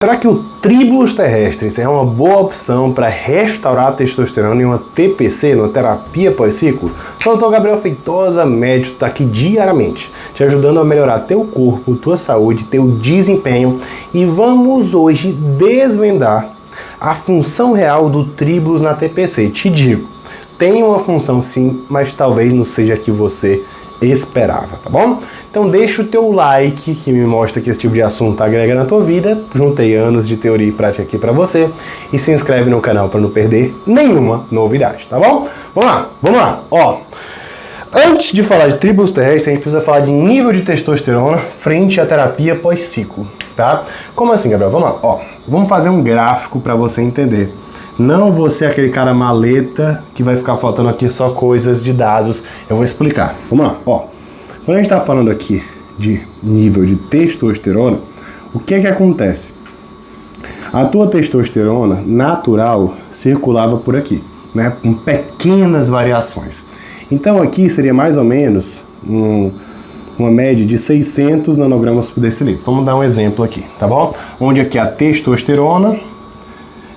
Será que o Tribulus terrestris é uma boa opção para restaurar a testosterona em uma TPC, numa terapia pós-ciclo? Sou o Dr. Gabriel Feitosa, médico, está aqui diariamente, te ajudando a melhorar teu corpo, tua saúde, teu desempenho. E vamos hoje desvendar a função real do Tribulus na TPC. Te digo, tem uma função sim, mas talvez não seja a que você esperava, tá bom? Então deixa o teu like, que me mostra que esse tipo de assunto agrega na tua vida. Juntei anos de teoria e prática aqui pra você. E se inscreve no canal para não perder nenhuma novidade, tá bom? Vamos lá. Ó, antes de falar de Tribulus terrestris, a gente precisa falar de nível de testosterona frente à terapia pós-ciclo, tá? Como assim, Gabriel? Vamos lá. Ó, vamos fazer um gráfico para você entender. Não vou ser aquele cara maleta que vai ficar faltando aqui só coisas de dados. Eu vou explicar. Vamos lá. Ó, quando a gente está falando aqui de nível de testosterona, o que é que acontece? A tua testosterona natural circulava por aqui, né? Com pequenas variações. Então aqui seria mais ou menos uma média de 600 nanogramas por decilitro. Vamos dar um exemplo aqui, tá bom? Onde aqui é a testosterona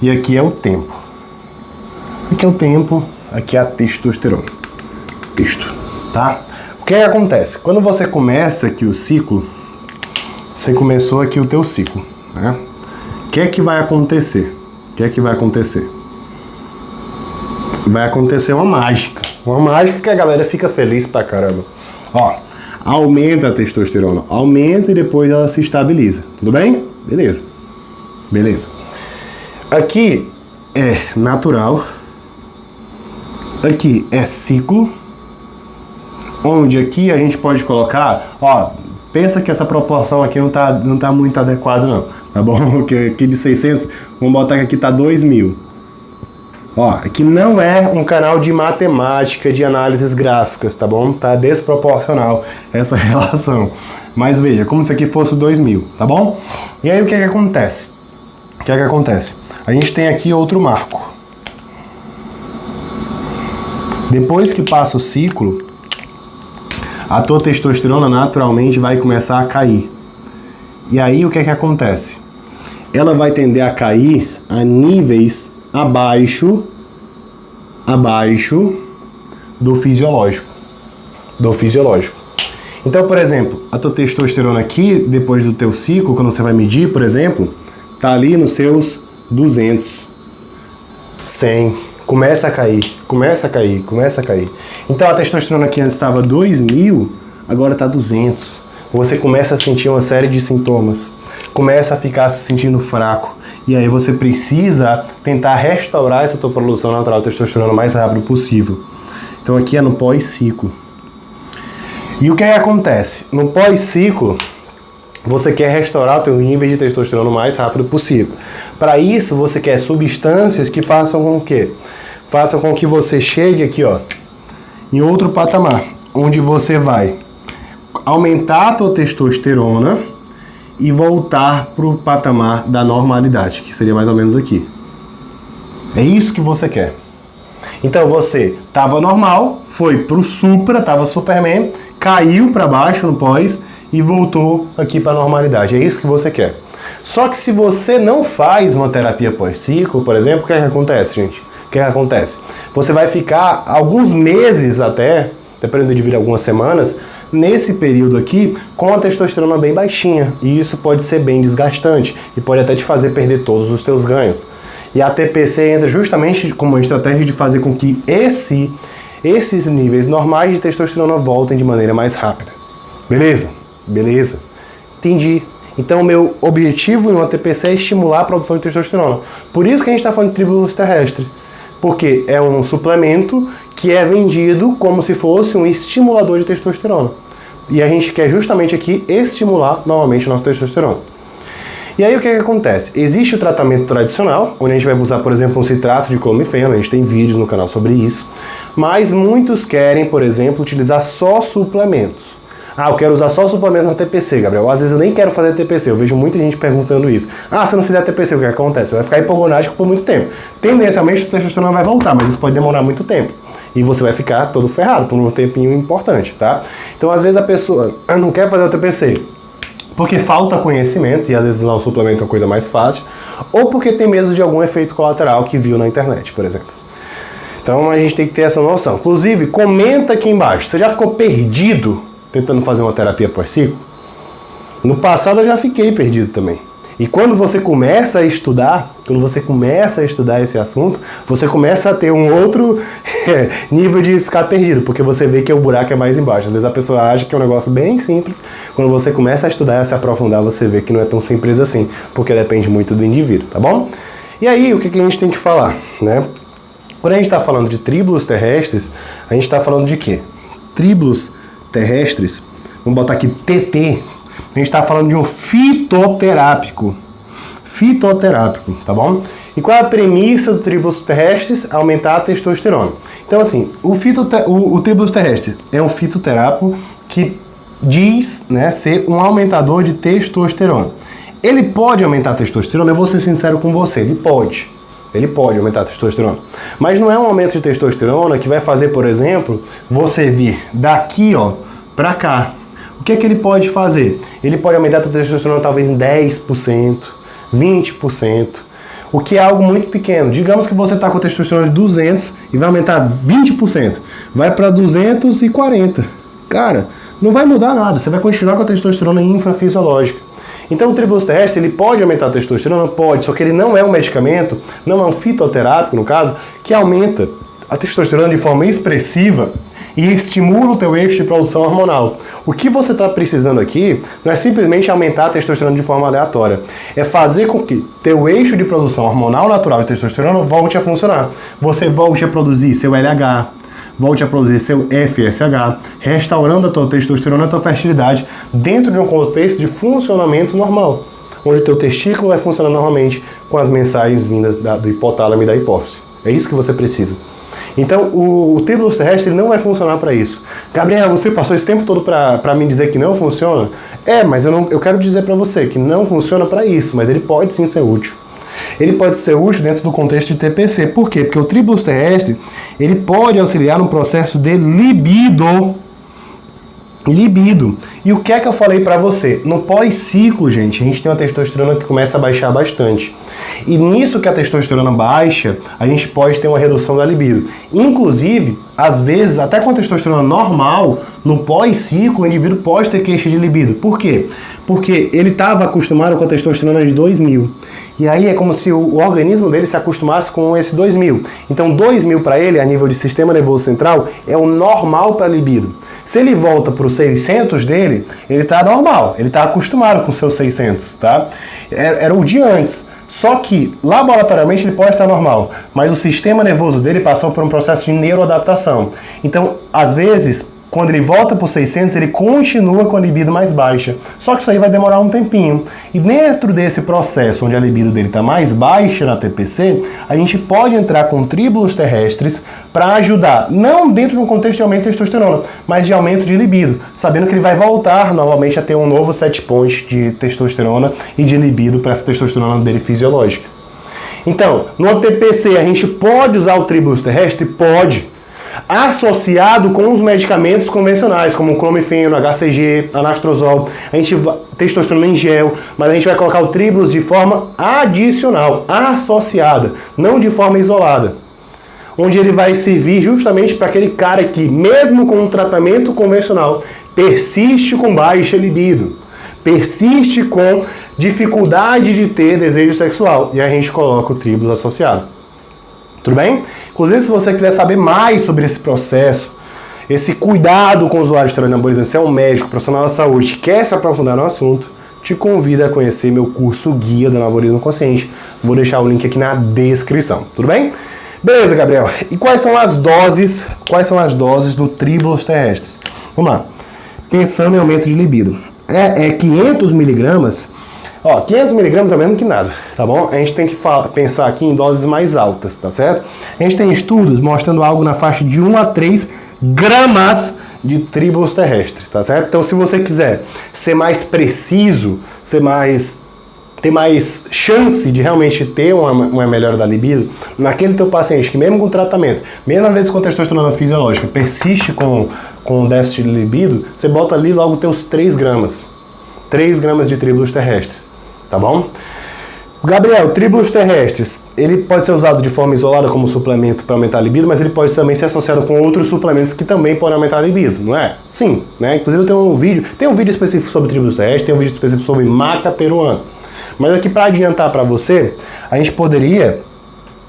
e aqui é o tempo. Aqui é o tempo, aqui é a testosterona. Isto, tá? O que acontece? Quando você começa aqui o ciclo, você começou aqui o teu ciclo, né? O que é que vai acontecer? O que é que vai acontecer? Vai acontecer uma mágica. Uma mágica que a galera fica feliz pra caramba. Ó, aumenta a testosterona. Aumenta e depois ela se estabiliza. Tudo bem? Beleza. Beleza. Aqui é natural, aqui é ciclo, onde aqui a gente pode colocar, ó, pensa que essa proporção aqui não tá muito adequada não, tá bom? Porque aqui de 600, vamos botar que aqui tá 2000. Ó, aqui não é um canal de matemática, de análises gráficas, tá bom? Tá desproporcional essa relação. Mas veja, como se aqui fosse 2000, tá bom? E aí o que é que acontece? O que é que acontece? A gente tem aqui outro marco. Depois que passa o ciclo, a tua testosterona naturalmente vai começar a cair. E aí o que é que acontece? Ela vai tender a cair a níveis abaixo do fisiológico. Então, por exemplo, a tua testosterona aqui, depois do teu ciclo, quando você vai medir, por exemplo, tá ali nos seus 200, 100, começa a cair. Então a testosterona que antes estava 2000, agora está 200. Você começa a sentir uma série de sintomas, começa a ficar se sentindo fraco, e aí você precisa tentar restaurar essa tua produção natural de testosterona o mais rápido possível. Então aqui é no pós-ciclo. E o que acontece? No pós-ciclo, você quer restaurar o teu nível de testosterona o mais rápido possível. Para isso, você quer substâncias que façam com que? Façam com que você chegue aqui, ó, em outro patamar, onde você vai aumentar a tua testosterona e voltar para o patamar da normalidade, que seria mais ou menos aqui. É isso que você quer. Então você estava normal, foi para o supra, estava Superman, caiu para baixo no pós, e voltou aqui para a normalidade. É isso que você quer. Só que se você não faz uma terapia pós-ciclo, por exemplo, o que acontece, gente? O que acontece? Você vai ficar alguns meses até, dependendo de vir algumas semanas, nesse período aqui, com a testosterona bem baixinha. E isso pode ser bem desgastante e pode até te fazer perder todos os teus ganhos. E a TPC entra justamente como uma estratégia de fazer com que esses níveis normais de testosterona voltem de maneira mais rápida. Beleza? Beleza, entendi. Então o meu objetivo em uma TPC é estimular a produção de testosterona. Por isso que a gente está falando de Tribulus terrestris. Porque é um suplemento que é vendido como se fosse um estimulador de testosterona. E a gente quer justamente aqui estimular novamente a nossa testosterona. E aí o que acontece? Existe o tratamento tradicional, onde a gente vai usar, por exemplo, um citrato de clomifeno, a gente tem vídeos no canal sobre isso. Mas muitos querem, por exemplo, utilizar só suplementos. Ah, eu quero usar só suplementos na TPC, Gabriel. Às vezes eu nem quero fazer TPC, eu vejo muita gente perguntando isso. Ah, se eu não fizer TPC, o que acontece? Você vai ficar hipogonádico por muito tempo. Tendencialmente, a testosterona vai voltar, mas isso pode demorar muito tempo. E você vai ficar todo ferrado por um tempinho importante, tá? Então, às vezes a pessoa não quer fazer o TPC. porque falta conhecimento, e às vezes usar um suplemento é uma coisa mais fácil, ou porque tem medo de algum efeito colateral que viu na internet, por exemplo. Então a gente tem que ter essa noção. Inclusive, comenta aqui embaixo, você já ficou perdido tentando fazer uma terapia pós-ciclo? No passado eu já fiquei perdido também. E quando você começa a estudar, esse assunto, você começa a ter um outro nível de ficar perdido, porque você vê que o buraco é mais embaixo. Às vezes a pessoa acha que é um negócio bem simples, quando você começa a estudar e a se aprofundar, você vê que não é tão simples assim, porque depende muito do indivíduo, tá bom? E aí, o que a gente tem que falar, né? Quando a gente está falando de tríbulos terrestres, a gente está falando de quê? Tríbulos terrestres, vamos botar aqui TT, a gente está falando de um fitoterápico. Fitoterápico, tá bom? E qual é a premissa do tríbulos terrestres? Aumentar a testosterona. Então, assim, o tríbulos terrestre é um fitoterápico que diz, né, ser um aumentador de testosterona. Ele pode aumentar a testosterona? Eu vou ser sincero com você, ele pode. Ele pode aumentar a testosterona. Mas não é um aumento de testosterona que vai fazer, por exemplo, você vir daqui, ó, pra cá. O que é que ele pode fazer? Ele pode aumentar a testosterona talvez em 10%, 20%, o que é algo muito pequeno. Digamos que você está com a testosterona de 200 e vai aumentar 20%. Vai para 240. Cara, não vai mudar nada. Você vai continuar com a testosterona infrafisiológica. Então o tríbulos terrestre, ele pode aumentar a testosterona? Pode, só que ele não é um medicamento, não é um fitoterápico, no caso, que aumenta a testosterona de forma expressiva e estimula o teu eixo de produção hormonal. O que você está precisando aqui não é simplesmente aumentar a testosterona de forma aleatória, é fazer com que teu eixo de produção hormonal natural de testosterona volte a funcionar. Você volte a produzir seu LH, volte a produzir seu FSH, restaurando a tua testosterona e a tua fertilidade dentro de um contexto de funcionamento normal, onde o teu testículo vai funcionar normalmente com as mensagens vindas do hipotálamo e da hipófise. É isso que você precisa. Então, o tríbulos terrestre não vai funcionar para isso. Gabriel, você passou esse tempo todo para me dizer que não funciona? Mas eu quero dizer para você que não funciona para isso, mas ele pode sim ser útil. Ele pode ser útil dentro do contexto de TPC. Por quê? Porque o tríbulos terrestre, ele pode auxiliar no processo de libido. E o que é que eu falei pra você? No pós-ciclo, gente, a gente tem uma testosterona que começa a baixar bastante. E nisso que a testosterona baixa, a gente pode ter uma redução da libido. Inclusive, às vezes, até com a testosterona normal, no pós-ciclo, o indivíduo pode ter queixa de libido. Por quê? Porque ele estava acostumado com a testosterona de 2000. E aí é como se o organismo dele se acostumasse com esse 2000. Então 2000 para ele, a nível de sistema nervoso central, é o normal para libido. Se ele volta para os 600 dele, ele está normal, ele está acostumado com os seus 600, tá? Era o de antes. Só que, laboratoriamente, ele pode estar normal, mas o sistema nervoso dele passou por um processo de neuroadaptação. Então, às vezes, quando ele volta para os 600, ele continua com a libido mais baixa. Só que isso aí vai demorar um tempinho. E dentro desse processo, onde a libido dele está mais baixa na TPC, a gente pode entrar com tríbulos terrestres para ajudar, não dentro de um contexto de aumento de testosterona, mas de aumento de libido, sabendo que ele vai voltar novamente a ter um novo set point de testosterona e de libido para essa testosterona dele fisiológica. Então, no TPC, a gente pode usar o tríbulos terrestre? Pode. Associado com os medicamentos convencionais, como o clomifeno, HCG, anastrozol, a gente testosterona em gel, mas a gente vai colocar o tríbulos de forma adicional, associada, não de forma isolada, onde ele vai servir justamente para aquele cara que, mesmo com um tratamento convencional, persiste com baixa libido, persiste com dificuldade de ter desejo sexual, e a gente coloca o tríbulos associado. Tudo bem? Inclusive, se você quiser saber mais sobre esse processo, esse cuidado com o usuário de esteroide anabolizante, se é um médico, profissional da saúde, quer se aprofundar no assunto, te convido a conhecer meu curso Guia do Anabolismo Consciente. Vou deixar o link aqui na descrição. Tudo bem? Beleza, Gabriel. E quais são as doses? Quais são as doses do tríbulos terrestres? Vamos lá. Pensando em aumento de libido. 500 miligramas. 500 miligramas é o mesmo que nada, tá bom? A gente tem que pensar aqui em doses mais altas, tá certo? A gente tem estudos mostrando algo na faixa de 1 a 3 gramas de tríbulos terrestres, tá certo? Então, se você quiser ser mais preciso, ter mais chance de realmente ter uma melhora da libido, naquele teu paciente que mesmo com tratamento, mesmo às vezes com testosterona fisiológica, persiste com déficit de libido, você bota ali logo teus 3 gramas. 3 gramas de tribulus terrestres, tá bom? Gabriel, tribulus terrestres, ele pode ser usado de forma isolada como suplemento para aumentar a libido, mas ele pode também ser associado com outros suplementos que também podem aumentar a libido, não é? Sim, né? Inclusive eu tenho um vídeo específico sobre tribulus terrestres, tem um vídeo específico sobre maca peruana. Mas aqui para adiantar para você, a gente poderia,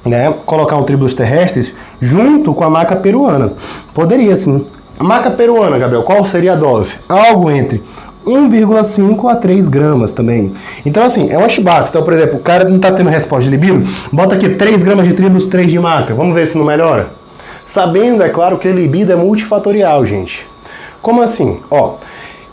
né, colocar um tribulus terrestres junto com a maca peruana. Poderia sim. A maca peruana, Gabriel, qual seria a dose? Algo entre 1,5 a 3 gramas também. Então, assim, é uma chibata. Então, por exemplo, o cara não tá tendo resposta de libido, bota aqui 3 gramas de tribulus, 3 de maca. Vamos ver se não melhora? Sabendo, é claro, que a libido é multifatorial, gente. Como assim? Ó,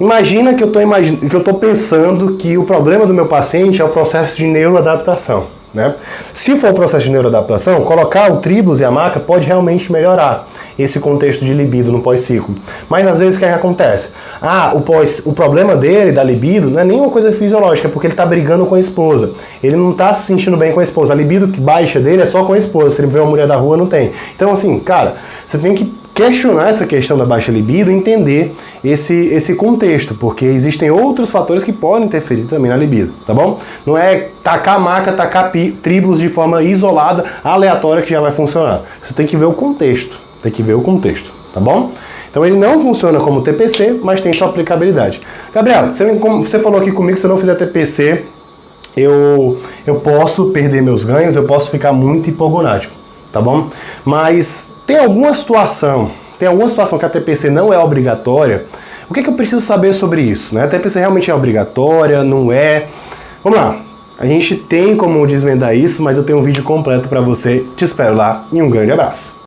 imagina que eu tô pensando que o problema do meu paciente é o processo de neuroadaptação, né? Se for o processo de neuroadaptação, colocar o tribulus e a maca pode realmente melhorar esse contexto de libido no pós-ciclo. Mas às vezes o que acontece? O problema dele, da libido, não é nenhuma coisa fisiológica, porque ele está brigando com a esposa. Ele não está se sentindo bem com a esposa. A libido que baixa dele é só com a esposa. Se ele vê uma mulher da rua, não tem. Então assim, cara, você tem que questionar essa questão da baixa libido e entender esse contexto, porque existem outros fatores que podem interferir também na libido, tá bom? Não é tacar maca, tacar tribulus de forma isolada, aleatória, que já vai funcionar. Você tem que ver o contexto. Tem que ver o contexto, tá bom? Então ele não funciona como TPC, mas tem sua aplicabilidade. Gabriel, você falou aqui comigo que se eu não fizer TPC, eu posso perder meus ganhos, eu posso ficar muito hipogonático, tá bom? Mas tem alguma situação que a TPC não é obrigatória. O que eu preciso saber sobre isso, né? A TPC realmente é obrigatória, não é? Vamos lá. A gente tem como desvendar isso, mas eu tenho um vídeo completo para você. Te espero lá e um grande abraço.